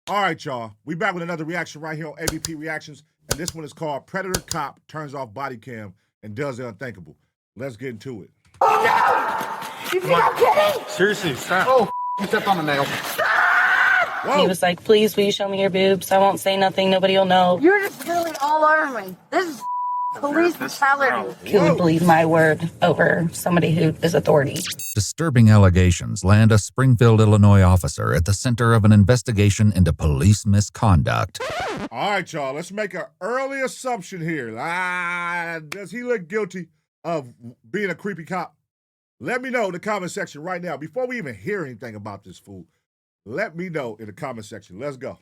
All right, y'all. We back with another reaction right here on ABP Reactions, and this one is called Predator Cop Turns Off Body Cam and Does the Unthinkable. Let's get into it. Oh no! You think I'm kidding? Seriously, stop. Oh, you stepped on the nail. Whoa. He was like, please, will you show me your boobs? I won't say nothing. Nobody will know. You're just really all over me. This is police brutality. Who would believe my word over somebody who is authority? Disturbing allegations land a Springfield, Illinois officer at the center of an investigation into police misconduct. All right, y'all. Let's make an early assumption here. Does he look guilty of being a creepy cop? Let me know in the comment section right now. Before we even hear anything about this fool, let me know in the comment section. Let's go.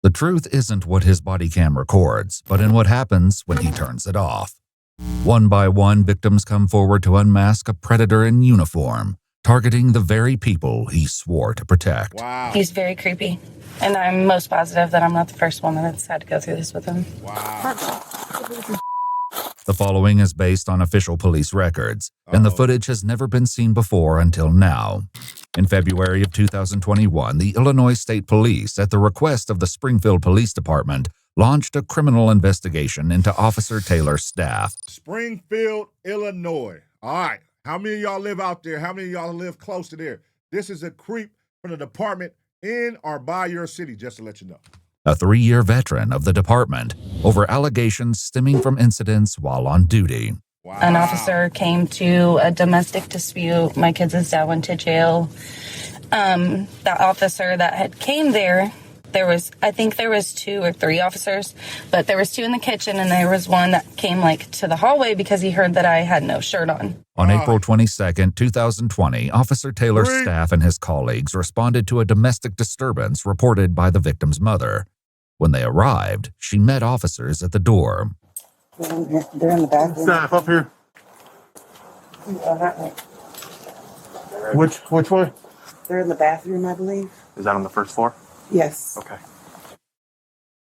The truth isn't what his body cam records, but in what happens when he turns it off. One by one, victims come forward to unmask a predator in uniform, targeting the very people he swore to protect. Wow. He's very creepy. And I'm most positive that I'm not the first woman that's had to go through this with him. Wow. The following is based on official police records, and the footage has never been seen before until now. In February of 2021, the Illinois State Police, at the request of the Springfield Police Department, launched a criminal investigation into Officer Taylor's staff. Springfield, Illinois. All right. How many of y'all live out there? How many of y'all live close to there? This is a creep from the department in or by your city, just to let you know. A 3-year veteran of the department, over allegations stemming from incidents while on duty. Wow. An officer came to a domestic dispute. My kids' dad went to jail. That officer that had came there, I think there was 2 or 3 officers, but there was 2 in the kitchen, and there was one that came like to the hallway because he heard that I had no shirt on. On April 22nd, 2020, Officer Taylor's staff and his colleagues responded to a domestic disturbance reported by the victim's mother. When they arrived, she met officers at the door. They're in the bathroom. Staff up here. Which way? They're in the bathroom, I believe. Is that on the first floor? Yes. Okay.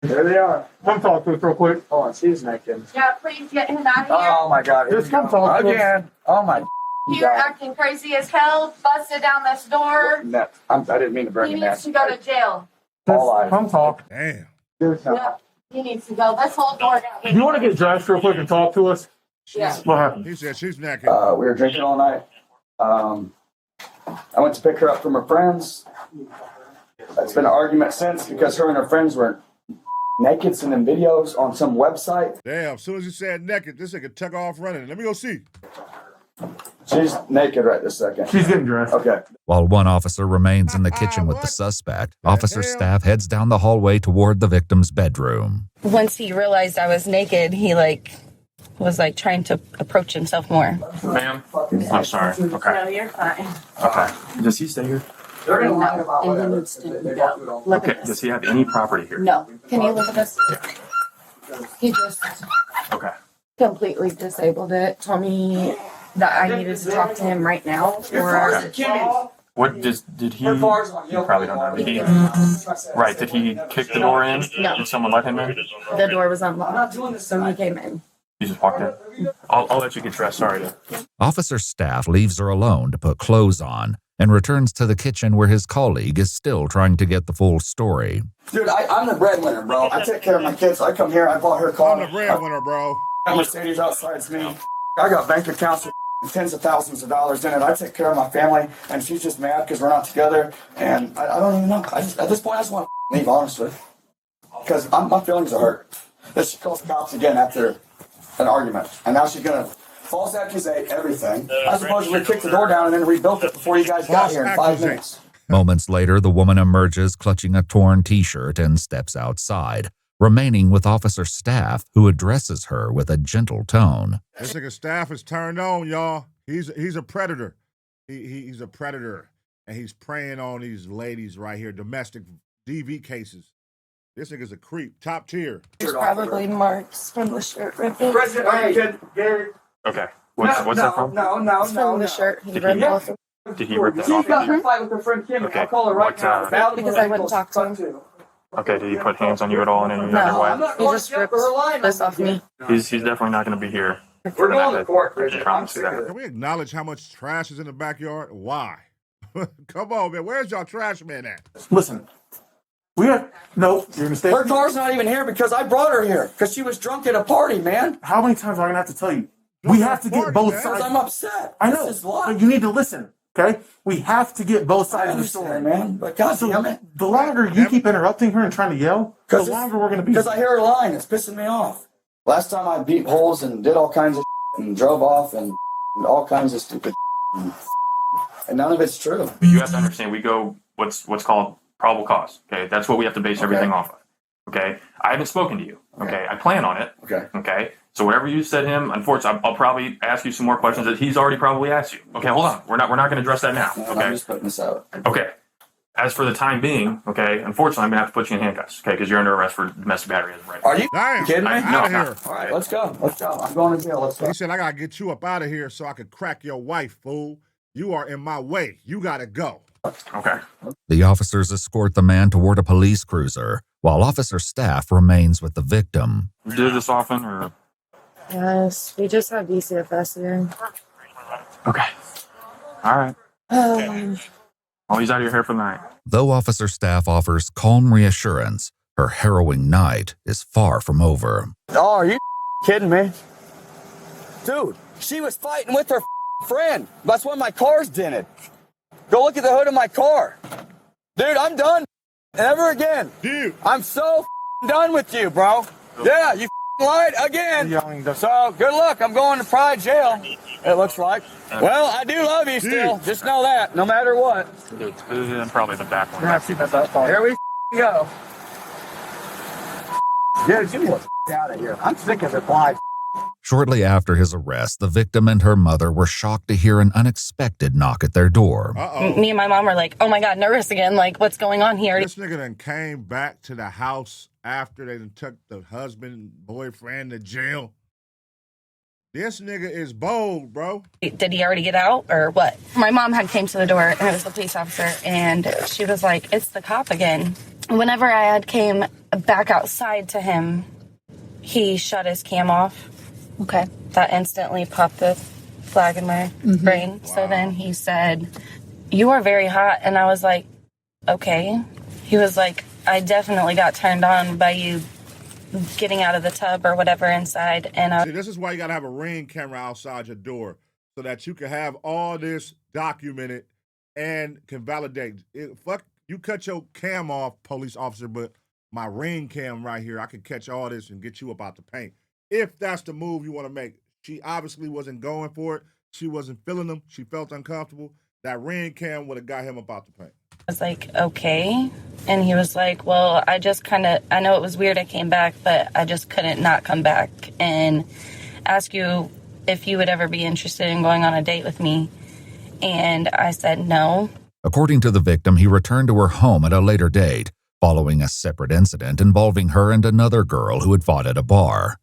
There they are. Come talk to us real quick. Oh, and she's naked. Yeah, please get him out of here. Oh my God. Just come talk to us. Again. Oh my You're acting crazy as hell. Busted down this door. net. I didn't mean to bring He him needs that. to go to jail. Just come talk. Damn. Yep. He needs to go. This whole door down. Do you want to get dressed real quick and talk to us? Yeah. What happened? He said she's naked. We were drinking all night. I went to pick her up from her friends. It's been an argument since because her and her friends were naked sending videos on some website. Damn, as soon as you said naked, this nigga took off running. Let me go see. She's naked right this second. She's getting dressed. Okay. While one officer remains in the kitchen with the suspect, officer staff heads down the hallway toward the victim's bedroom. Once he realized I was naked, he was trying to approach himself more. Ma'am, I'm sorry. Okay. No, you're fine. Okay. Does he stay here? They're going to lie about And he whatever. needs to go. Look Okay. at this. Does he have any property here? No. Can you look at this? He just Okay. completely disabled it. Told me that I needed to talk to him right now. What did he? You probably don't know. Did he? Right. Did he kick the door in? No. Did someone let him in? The door was unlocked, so he came in. You just walked in. I'll let you get dressed. Sorry. Officer staff leaves her alone to put clothes on and returns to the kitchen where his colleague is still trying to get the full story. Dude, I'm the breadwinner, bro. I take care of my kids. I come here. I bought her a car. I'm the breadwinner, bro. I got Mercedes outside me. I got bank accounts with tens of thousands of dollars in it. I take care of my family, and she's just mad because we're not together. And I don't even know. At this point, I just want to leave, honestly, because my feelings are hurt. That she calls cops again after an argument, and now she's gonna false accusate everything. I suppose we kicked the door down and then rebuilt it before you guys got here in 5 minutes. Moments later, the woman emerges clutching a torn t-shirt and steps outside, remaining with officer staff, who addresses her with a gentle tone. This nigga staff is turned on, y'all. He's a predator. He's a predator, and he's preying on these ladies right here, domestic DV cases. This nigga's a creep, top tier. There's probably marks from the shirt ripping. Okay. What's that from? It's from the shirt. He ripped off Did he rip that She's off? got in a fight with her friend Kim. Okay. I'll call her right What, now. because I wouldn't talk to him. Okay. Did he put hands on you at all in any other way? No, he just ripped this off me. He's definitely not going to be here. We're going to court, I Bridget. can promise you that. Can we acknowledge how much trash is in the backyard? Why? Come on, man. Where's y'all trash man at? Listen, No, you're mistaken. Her car's not even here because I brought her here because she was drunk at a party, man. How many times am I gonna have to tell you? We have to get both Because sides. I'm upset. I know. This is why. But you need to listen, okay? We have to get both I sides of the story, understand, man. But God damn it. The longer you keep interrupting her and trying to yell, the longer we're gonna be. Because I hear her lying. It's pissing me off. Last time I beat holes and did all kinds of and drove off and all kinds of stupid and none of it's true. You have to understand, we go what's called probable cause. Okay, that's what we have to base everything off of. Okay, I haven't spoken to you. Okay, I plan on it. Okay, so whatever you said to him, unfortunately, I'll probably ask you some more questions that he's already probably asked you. Okay, hold on, we're not going to address that now. Okay, I'm just putting this out. Okay. As for the time being, okay, unfortunately, I'm gonna have to put you in handcuffs, okay, because you're under arrest for domestic battery as of right now. Are you kidding me? Out of here. All right, let's go. Let's go. I'm going to jail. Let's go. He said, I gotta get you up out of here so I could crack your wife, fool. You are in my way. You gotta go. Okay. The officers escort the man toward a police cruiser, while officer staff remains with the victim. You do this often, or? Yes, we just have DCFS here. Okay. All right. Well, he's out of your hair for the night. Though officer staff offers calm reassurance, her harrowing night is far from over. Oh, are you kidding me? Dude, she was fighting with her friend. That's when my car's dented. Go look at the hood of my car. Dude, I'm done. Never again. Dude. I'm so done with you, bro. Yeah, you lied again. So, good luck. I'm going to Pride jail, it looks like. Well, I do love you still. Just know that, no matter what. Probably the back one. Here we go. Dude, you out of here. I'm sick of this life. Shortly after his arrest, the victim and her mother were shocked to hear an unexpected knock at their door. Me and my mom were like, oh my God, nervous again. Like, what's going on here? This nigga done came back to the house after they done took the husband, boyfriend to jail. This nigga is bold, bro. Did he already get out or what? My mom had came to the door and it was the police officer and she was like, it's the cop again. Whenever I had came back outside to him, he shut his cam off. Okay. That instantly popped the flag in my brain. Wow. So then he said, you are very hot. And I was like, okay. He was like, I definitely got turned on by you getting out of the tub or whatever inside. And See, this is why you got to have a Ring camera outside your door so that you can have all this documented and can validate. Fuck, you cut your cam off, police officer, but my Ring cam right here, I can catch all this and get you up out the paint. If that's the move you want to make. She obviously wasn't going for it. She wasn't feeling them. She felt uncomfortable. That Ring cam would have got him up out the paint. I was like, okay. And he was like, well, I know it was weird I came back, but I just couldn't not come back and ask you if you would ever be interested in going on a date with me. And I said no. According to the victim, he returned to her home at a later date, following a separate incident involving her and another girl who had fought at a bar.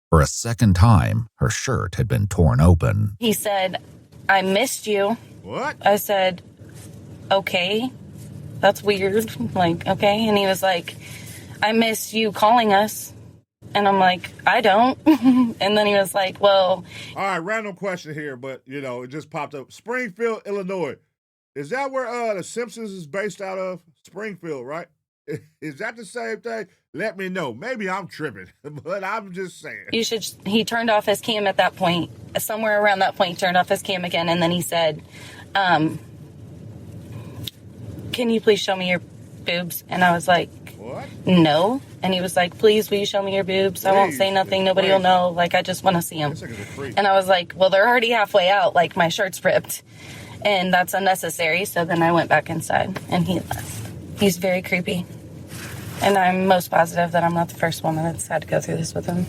For a second time, her shirt had been torn open. He said, I missed you. What? I said, okay, that's weird. Like, okay. And he was like, I miss you calling us. And I'm like, I don't. And then he was like, well. All right, random question here, but, it just popped up. Springfield, Illinois. Is that where The Simpsons is based out of? Springfield, right? Is that the same thing? Let me know. Maybe I'm tripping, but I'm just saying. He turned off his cam at that point. Somewhere around that point, he turned off his cam again. And then he said, can you please show me your boobs? And I was like, what? No. And he was like, please, will you show me your boobs? I won't say nothing. Nobody will know. Like, I just want to see them. And I was like, well, they're already halfway out. Like, my shirt's ripped. And that's unnecessary. So then I went back inside and he left. He's very creepy. And I'm most positive that I'm not the first woman that's had to go through this with him.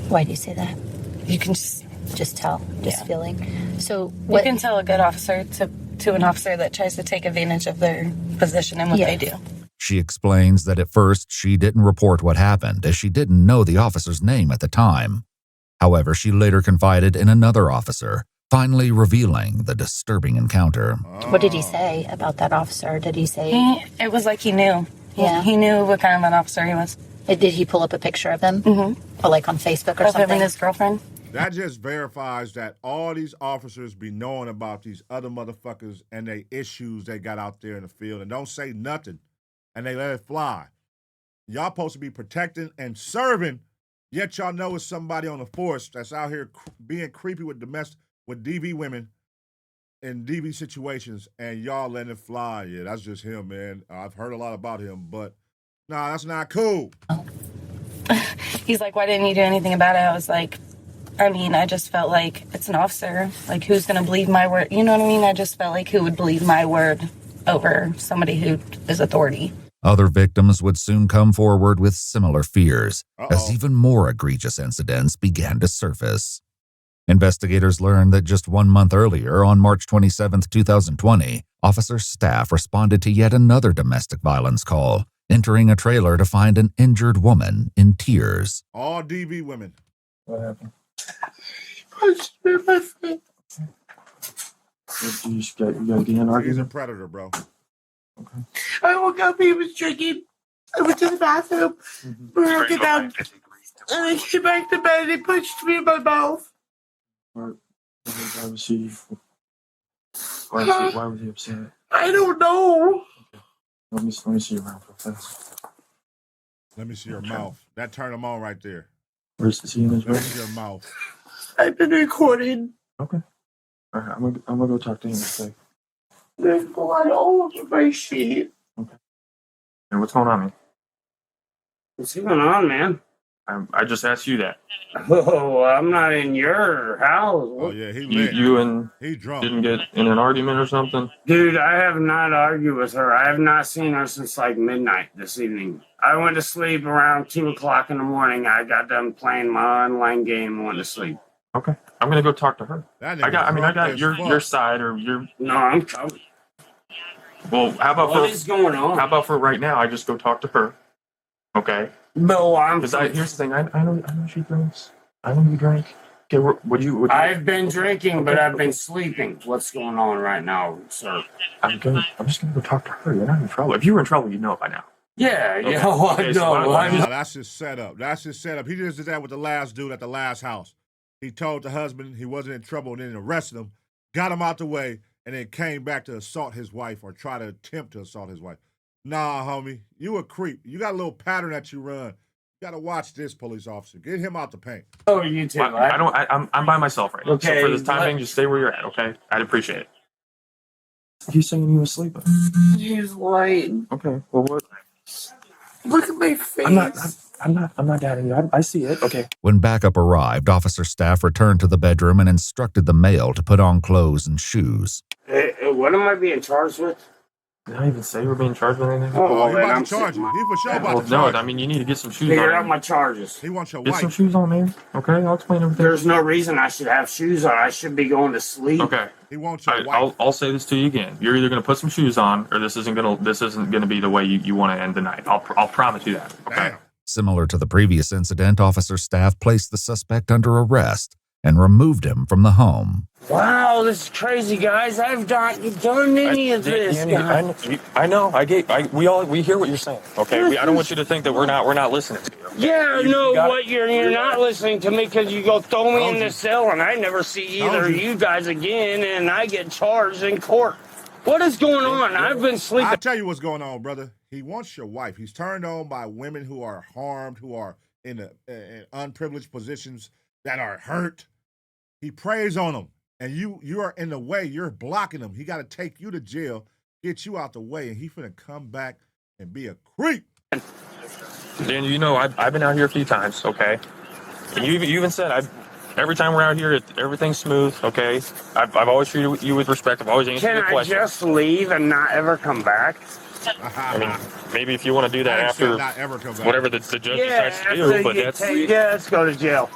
Why do you say that? You can just tell, feeling. So what? You can tell a good officer to an officer that tries to take advantage of their position and what they do. She explains that at first she didn't report what happened as she didn't know the officer's name at the time. However, she later confided in another officer, finally revealing the disturbing encounter. What did he say about that officer? Did he say? It was like he knew. Yeah. He knew what kind of an officer he was. Did he pull up a picture of them? Mm-hmm. Or like on Facebook or something? Of him and his girlfriend. That just verifies that all these officers be knowing about these other motherfuckers and they issues they got out there in the field and don't say nothing. and they let it fly. Y'all supposed to be protecting and serving, yet y'all know it's somebody on the force that's out here being creepy with DV women in DV situations, and y'all letting it fly. Yeah, that's just him, man. I've heard a lot about him, but nah, that's not cool. He's like, why didn't you do anything about it? I was like, I mean, I just felt like it's an officer. Like, who's going to believe my word? You know what I mean? I just felt like who would believe my word over somebody who is authority. Other victims would soon come forward with similar fears as even more egregious incidents began to surface. Investigators learned that just 1 month earlier, on March 27, 2020, officer staff responded to yet another domestic violence call, entering a trailer to find an injured woman in tears. All DV women. What happened? Punched me in my face. You got a He's a argument? predator, bro. Okay. I woke up, he was drinking. I went to the bathroom, broke it down, and I came back to bed and he punched me in my mouth. Why was he upset? I don't know. Let me see your mouth real fast. Let me see your mouth. That turned him on right there. Where's the scene? Let me see your mouth. I've been recording. Okay. All right, I'm gonna go talk to him in a sec. There's blood all over my sheet. Okay. Hey, what's going on, man? What's going on, man? I just asked you that. Oh, I'm not in your house. Oh yeah, he lit. You and he drunk. didn't get in an argument or something? Dude, I have not argued with her. I have not seen her since like midnight this evening. I went to sleep around 2 o'clock in the morning. I got done playing my online game and went to sleep. Okay. I'm gonna go talk to her. I got your side or your. No, I'm covered. Well, how about What is going on? How about for right now? I just go talk to her. Okay. No, Because here's the thing. I know she drinks. I know you drink. Okay. Would you? I've been drinking, but I've been sleeping. What's going on right now, sir? I'm just gonna go talk to her. You're not in trouble. If you were in trouble, you'd know it by now. Yeah, Okay. yeah, well, I Okay, so know. No, that's his setup. That's his setup. He just did that with the last dude at the last house. He told the husband he wasn't in trouble and then arrested him, got him out the way, and then came back to assault his wife or try to attempt to assault his wife. Nah, homie, you a creep. You got a little pattern that you run. You got to watch this, police officer. Get him out the paint. Oh, you too. Well, I'm by myself right now. Okay, So for this timing, just stay where you're at. Okay. I'd appreciate it. He's saying he was sleeping. He's lying. Okay. Well, what? Look at my face. I'm not doubting you. I see it. Okay. When backup arrived, officer staff returned to the bedroom and instructed the male to put on clothes and shoes. What am I being charged with? Did I even say we're being charged with anything? Oh, he then about I'm to charge you. He for sure about Well, to no, charge I you. mean, you need to get some shoes Figure on. out my charges. He wants your Get wife. some shoes on, man. Okay, I'll explain everything. There's no reason I should have shoes on. I should be going to sleep. Okay. He wants your wife. I'll say this to you again. You're either going to put some shoes on, or this isn't going to be the way you want to end the night. I'll promise you that. Okay. Damn. Similar to the previous incident, officer staff placed the suspect under arrest and removed him from the home. Wow, this is crazy, guys. I've not done any of this. I know. We hear what you're saying. Okay. I don't want you to think that we're not listening to you. Okay? Yeah, you're not listening to me because you go throw me in the cell and I never see either of you guys again and I get charged in court. What is going on? I've been sleeping. I'll tell you what's going on, brother. He wants your wife. He's turned on by women who are harmed, who are in unprivileged positions, that are hurt. He preys on them, and you are in the way. You're blocking him. He got to take you to jail, get you out the way, and he finna come back and be a creep. Dan, I've been out here a few times, okay? And you even said every time we're out here, everything's smooth, okay? I've always treated you with respect. I've always answered your Can I questions. just leave and not ever come back? I mean, maybe if you want to do that I after not ever come back. whatever the judge decides to do, but that's... let's go to jail.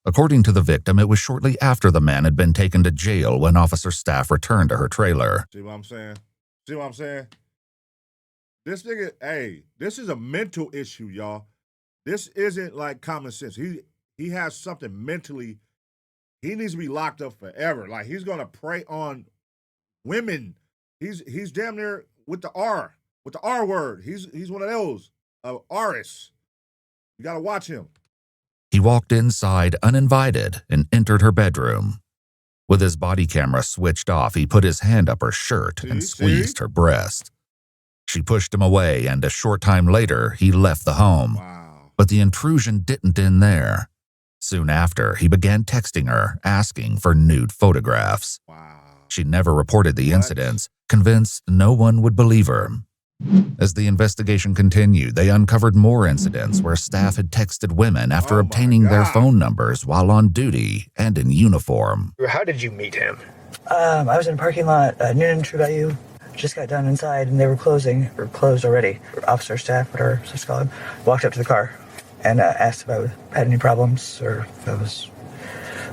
According to the victim, it was shortly after the man had been taken to jail when officer staff returned to her trailer. See what I'm saying? This nigga, hey, this is a mental issue, y'all. This isn't like common sense. He has something mentally. He needs to be locked up forever. Like, he's gonna prey on women. He's damn near with the R word. He's one of those R's. You gotta watch him. He walked inside uninvited and entered her bedroom. With his body camera switched off, he put his hand up her shirt and squeezed her breast. She pushed him away, and a short time later, he left the home. Wow. But the intrusion didn't end there. Soon after, he began texting her, asking for nude photographs. Wow. She never reported the incidents, convinced no one would believe her. As the investigation continued, they uncovered more incidents where staff had texted women after obtaining their phone numbers while on duty and in uniform. How did you meet him? I was in a parking lot at noon, True Value. Just got done inside and they were closing, or closed already. Officer staff, whatever, so it's called, walked up to the car and asked if I had any problems or if I was,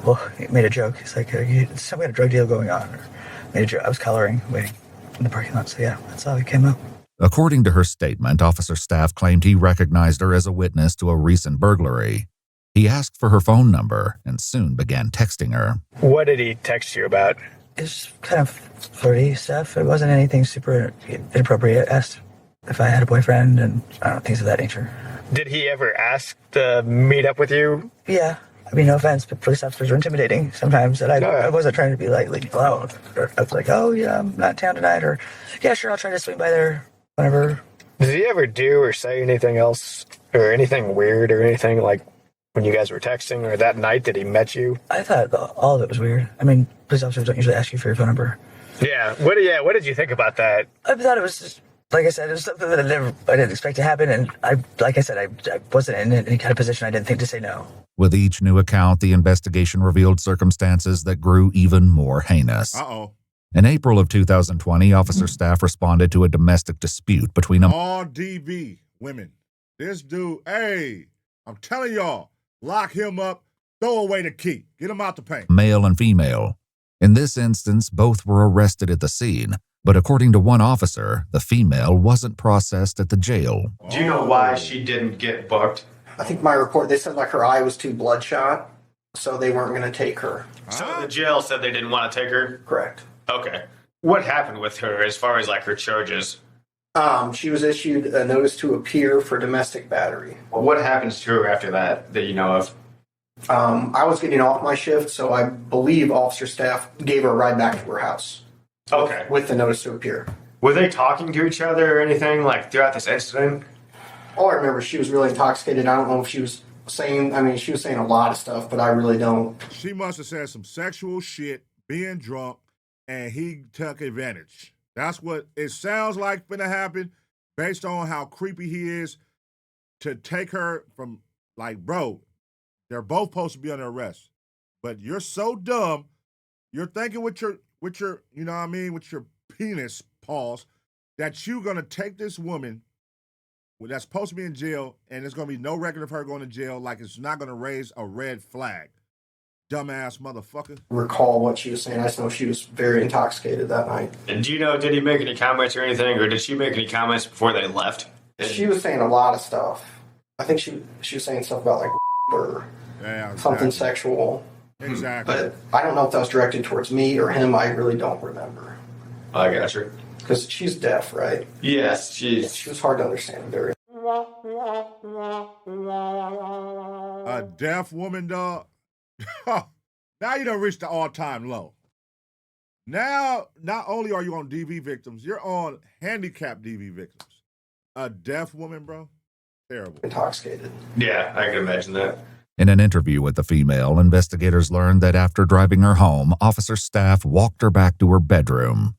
well, he made a joke. He's like, some kind of drug deal going on. Or made a joke. I was coloring, waiting in the parking lot. So yeah, that's how it came up. According to her statement, officer staff claimed he recognized her as a witness to a recent burglary. He asked for her phone number and soon began texting her. What did he text you about? It's kind of flirty stuff. It wasn't anything super inappropriate. Asked if I had a boyfriend and things of that nature. Did he ever ask to meet up with you? Yeah. I mean, no offense, but police officers are intimidating sometimes. And I wasn't trying to be like leaving alone. I was like, oh yeah, I'm not in town tonight. Or yeah, sure, I'll try to swing by there whenever. Did he ever do or say anything else or anything weird or anything like when you guys were texting or that night that he met you? I thought all of it was weird. I mean, police officers don't usually ask you for your phone number. Yeah. What did you think about that? I thought it was just, like I said, it was something that I didn't expect to happen. And I wasn't in any kind of position I didn't think to say no. With each new account, the investigation revealed circumstances that grew even more heinous. Uh-oh. In April of 2020, officer staff responded to a domestic dispute between all DV women. This dude, hey, I'm telling y'all, lock him up, throw away the key, get him out the paint. Male and female. In this instance, both were arrested at the scene, but according to one officer, the female wasn't processed at the jail. Do you know why she didn't get booked? I think my report, they said like her eye was too bloodshot, so they weren't going to take her. So the jail said they didn't want to take her? Correct. Okay. What happened with her as far as like her charges? She was issued a notice to appear for domestic battery. Well, what happens to her after that you know of? I was getting off my shift, so I believe officer staff gave her a ride back to her house. Okay. With the notice to appear. Were they talking to each other or anything like throughout this incident? All I remember, she was really intoxicated. I don't know if she was saying, she was saying a lot of stuff, but I really don't. She must have said some sexual shit, being drunk, and he took advantage. That's what it sounds like gonna happen based on how creepy he is to take her from, like, bro, they're both supposed to be under arrest. But you're so dumb, you're thinking with your, you know what I mean, with your penis, pause, that you're gonna take this woman that's supposed to be in jail, and there's going to be no record of her going to jail, like it's not going to raise a red flag. Dumbass motherfucker. Recall what she was saying. I just know she was very intoxicated that night. And do you know, did he make any comments or anything, or did she make any comments before they left? She was saying a lot of stuff. I think she was saying stuff about like or something sexual. Exactly. But I don't know if that was directed towards me or him. I really don't remember. I got you. Because she's deaf, right? Yes, she was hard to understand. Very. A deaf woman, dog. Now you done reached the all-time low. Now, not only are you on DV victims, you're on handicapped DV victims. A deaf woman, bro. Terrible. Intoxicated. Yeah, I can imagine that. In an interview with the female, investigators learned that after driving her home, officer staff walked her back to her bedroom.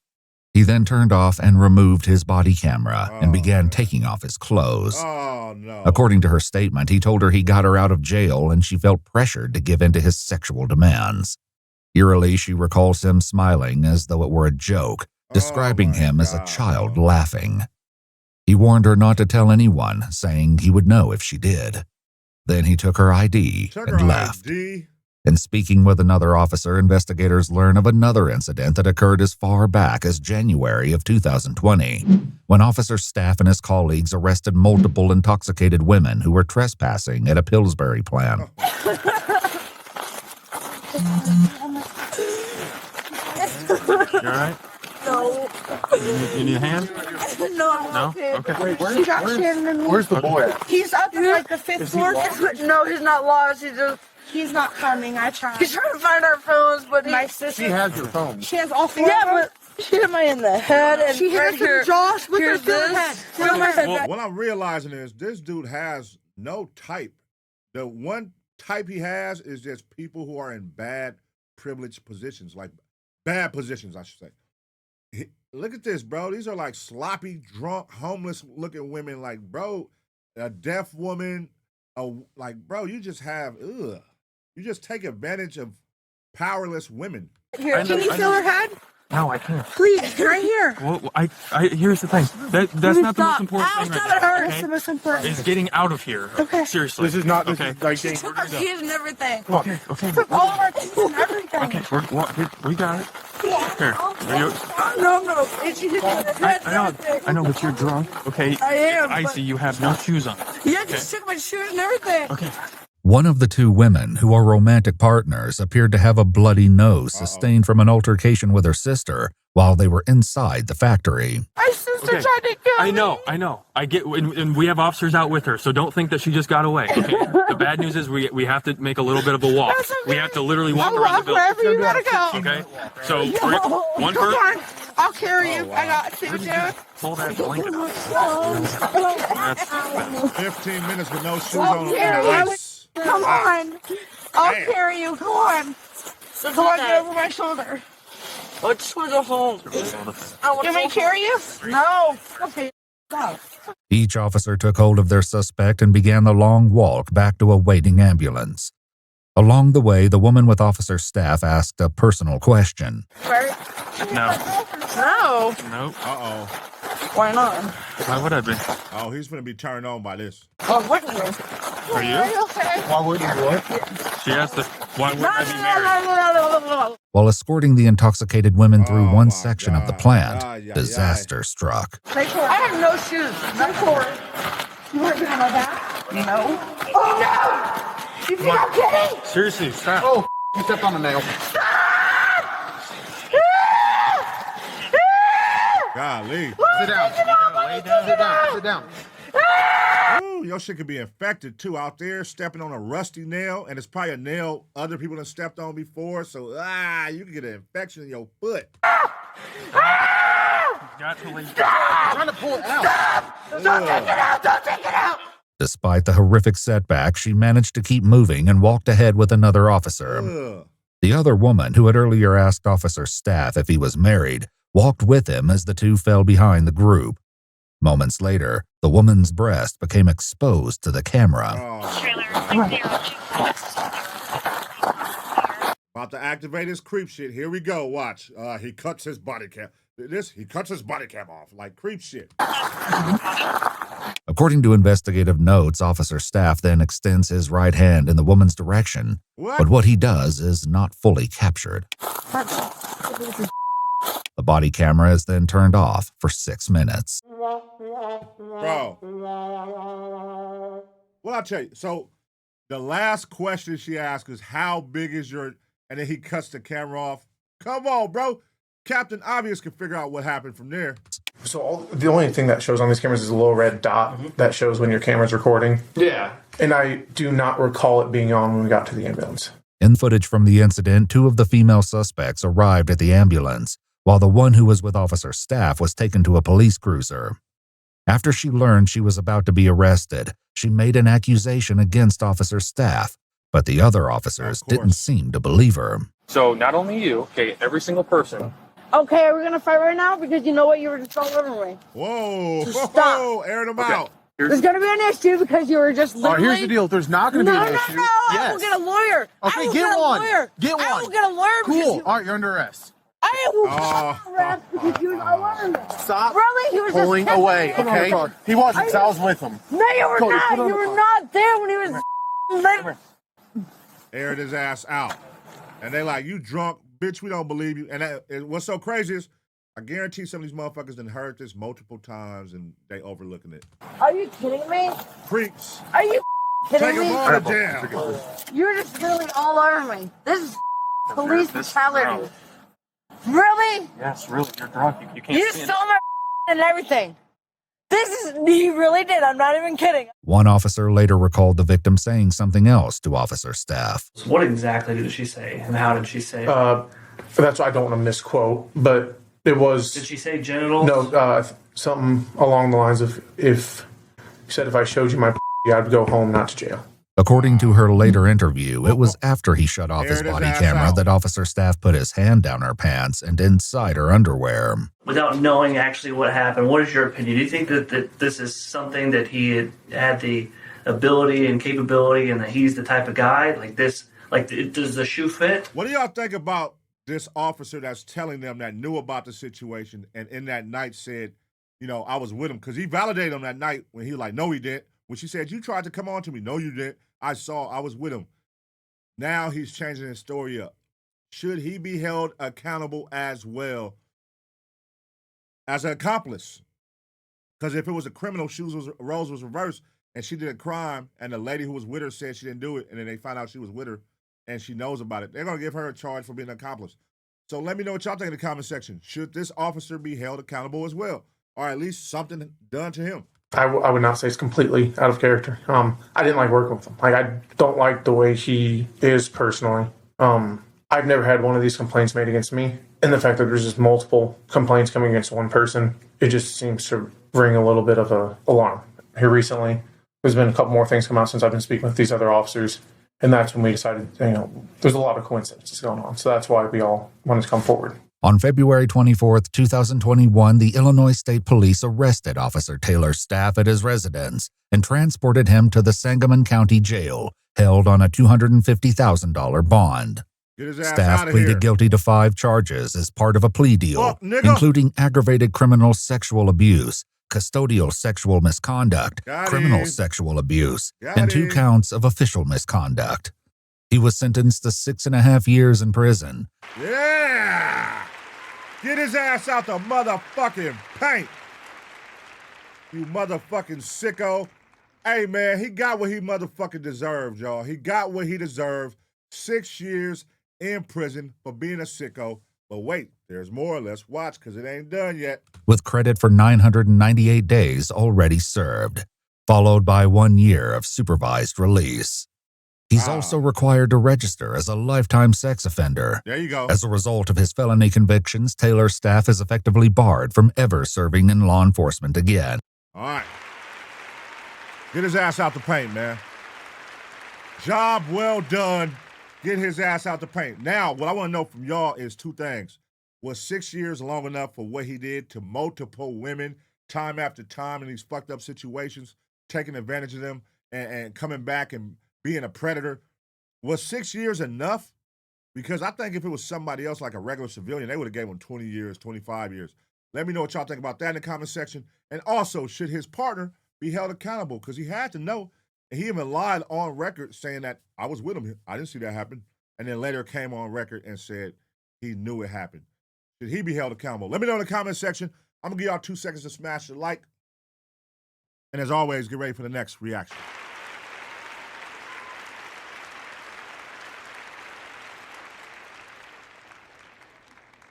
He then turned off and removed his body camera and began taking off his clothes. Oh, no. According to her statement, he told her he got her out of jail and she felt pressured to give in to his sexual demands. Eerily, she recalls him smiling as though it were a joke, describing him as a child laughing. He warned her not to tell anyone, saying he would know if she did. Then he took her ID and left. In speaking with another officer, investigators learn of another incident that occurred as far back as January of 2020, when officer staff and his colleagues arrested multiple intoxicated women who were trespassing at a Pillsbury plant. You all right? No. You need a hand? No, I'm No? okay. Okay. Wait, Where's the boy at? He's up in like the fifth floor. No, he's not lost. He's not coming. I tried. He's trying to find our phones, but my sister. She has your phone. She has all four. Yeah, but She hit me in the head and She hit right us in here. the jaws with Here's her silver head. this. Silver head. Well, what I'm realizing is this dude has no type. The one type he has is just people who are in bad privileged positions, like bad positions, I should say. Look at this, bro. These are like sloppy, drunk, homeless-looking women. Like, bro, a deaf woman. Like, bro, you just have, you just take advantage of powerless women. Here, can you feel her head? No, I can't. Please, right here. Well, here's the thing. That's not the most important thing Stop right it, now. hurt. It's the most important. Is getting out of here. Okay. Seriously. This is not. This okay. is like She took our keys and everything. Okay. Okay. Took all of our keys and everything. Okay. We got it. Here. No. She hit me in the head and everything. I know, but you're drunk. Okay. I am. I see you have no shoes on. Yeah, just took my shoes and everything. Okay. One of the two women, who are romantic partners, appeared to have a bloody nose sustained from an altercation with her sister while they were inside the factory. My sister tried to kill me. I know. I get, and we have officers out with her, so don't think that she just got away. Okay. The bad news is we have to make a little bit of a walk. That's okay. We have to literally walk I'll around the walk building. wherever you gotta go. Okay. So one Come person. on. I'll carry you. I got you, dude. Pull that blanket up. 15 minutes with no shoes on in the ice. Come on. I'll carry you. Come on. Come on, get over my shoulder. I just want to go home. You may carry you? No. Okay. Stop. Each officer took hold of their suspect and began the long walk back to a waiting ambulance. Along the way, the woman with officer staff asked a personal question. Where? No. No. Nope. Uh-oh. Why not? Why would I be? Oh, he's going to be turned on by this. Why wouldn't you? Are you? Are you okay? Why would you what? She asked us, why would I be married? No. While escorting the intoxicated women through one section of the plant, disaster struck. I have no shoes. No cord. You want to get on my back? No. Oh, no! You think I'm kidding? Seriously, stop. Oh, you stepped on a nail. Golly. Sit down. Sit down. Ooh, your shit could be infected too out there, stepping on a rusty nail, and it's probably a nail other people have stepped on before, so you can get an infection in your foot. Got to leave. I'm trying to pull it out. Don't take it out! Don't take it out! Despite the horrific setback, she managed to keep moving and walked ahead with another officer. The other woman, who had earlier asked Officer Staff if he was married, walked with him as the two fell behind the group. Moments later, the woman's breast became exposed to the camera. About to activate his creep shit. Here we go. Watch. He cuts his body cam. He cuts his body cam off like creep shit. According to investigative notes, Officer Staff then extends his right hand in the woman's direction. But what he does is not fully captured. The body camera is then turned off for 6 minutes. Bro. Well, I'll tell you. So the last question she asked is, how big is your... And then he cuts the camera off. Come on, bro. Captain Obvious can figure out what happened from there. So the only thing that shows on these cameras is a little red dot that shows when your camera's recording. Yeah. And I do not recall it being on when we got to the ambulance. In footage from the incident, 2 of the female suspects arrived at the ambulance, while the one who was with Officer Staff was taken to a police cruiser. After she learned she was about to be arrested, she made an accusation against Officer Staff, but the other officers didn't seem to believe her. So not only you, okay, every single person. Okay, are we gonna fight right now? Because you know what, you were just all over me. Whoa, So stop. whoa, airing them out. There's gonna be an issue because you were just literally... here's the deal. There's not going to be an issue. No, I will get a lawyer. Okay, I will get a one. lawyer. Get one. I will get a lawyer because Cool. you... All right, you're under arrest. I will arrest because you were all over me. Stop Really? He was pulling just away, kissing me. okay? He wasn't, 'cause I was with him. No, you were Cody, not. put on You the were car. not there when he was... Aired his ass out. And they like, you drunk, bitch, we don't believe you. And what's so crazy is, I guarantee some of these motherfuckers done heard this multiple times and they overlooking it. Are you kidding me? Creeps. Are you kidding Take me? them on the jam. You're just really all over me. This is police brutality. Really? Yes, really, you're drunk. You can't You stand stole my and everything. He really did. I'm not even kidding. One officer later recalled the victim saying something else to Officer Staff. What exactly did she say, and how did she say it? That's why I don't want to misquote, but It was. Did she say genitals? No, something along the lines of if I showed you my I'd go home, not to jail. According to her later interview, it was after he shut off his Aired his body ass camera out. that officer staff put his hand down her pants and inside her underwear. Without knowing actually what happened, what is your opinion? Do you think that this is something that he had the ability and capability, and that he's the type of guy like this? Like, does the shoe fit? What do y'all think about this officer that's telling them that knew about the situation and in that night said, you know, I was with him? Because he validated him that night when he was like, no, he didn't. When she said, you tried to come on to me. No, you didn't. I was with him. Now he's changing his story up. Should he be held accountable as well as an accomplice? Because if it was a criminal, roles was reversed, and she did a crime, and the lady who was with her said she didn't do it, and then they found out she was with her, and she knows about it, they're going to give her a charge for being an accomplice. So let me know what y'all think in the comment section. Should this officer be held accountable as well? Or at least something done to him? I would not say it's completely out of character. I didn't like working with him. Like, I don't like the way he is personally. I've never had one of these complaints made against me. And the fact that there's just multiple complaints coming against one person, it just seems to ring a little bit of an alarm. Here recently, there's been a couple more things come out since I've been speaking with these other officers. And that's when we decided, there's a lot of coincidences going on. So that's why we all wanted to come forward. On February 24th, 2021, the Illinois State Police arrested Officer Taylor's staff at his residence and transported him to the Sangamon County Jail, held on a $250,000 bond. Staff pleaded guilty to 5 charges as part of a plea deal, including aggravated criminal sexual abuse, custodial sexual misconduct, criminal sexual abuse, and 2 counts of official misconduct. He was sentenced to 6.5 years in prison. Yeah! Get his ass out the motherfucking paint. You motherfucking sicko. Hey, man, he got what he motherfucking deserved, y'all. He got what he deserved. 6 years in prison for being a sicko. But wait, there's more. Let's watch, because it ain't done yet. With credit for 998 days already served, followed by 1 year of supervised release. He's also required to register as a lifetime sex offender. There you go. As a result of his felony convictions, Taylor's staff is effectively barred from ever serving in law enforcement again. All right. Get his ass out the paint, man. Job well done. Get his ass out the paint. Now, what I want to know from y'all is 2 things. Was 6 years long enough for what he did to multiple women time after time in these fucked up situations, taking advantage of them and coming back and being a predator? Was 6 years enough? Because I think if it was somebody else, like a regular civilian, they would have gave him 20 years, 25 years. Let me know what y'all think about that in the comment section. And also, should his partner be held accountable? Because he had to know. And he even lied on record saying that I was with him. I didn't see that happen. And then later came on record and said he knew it happened. Should he be held accountable? Let me know in the comment section. I'm going to give y'all 2 seconds to smash the like. And as always, get ready for the next reaction.